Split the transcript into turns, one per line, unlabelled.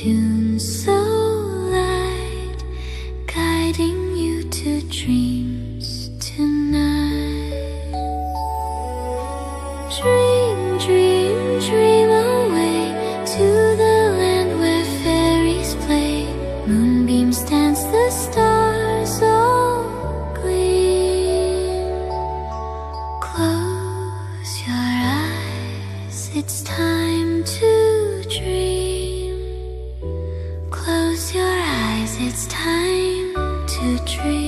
tune so light, guiding you to dreams tonight. Dream, dream, dream away to the land where fairies play. Moonbeams dance, the stars all gleam. Close your eyes, it's time to dream. Close your eyes, it's time to dream.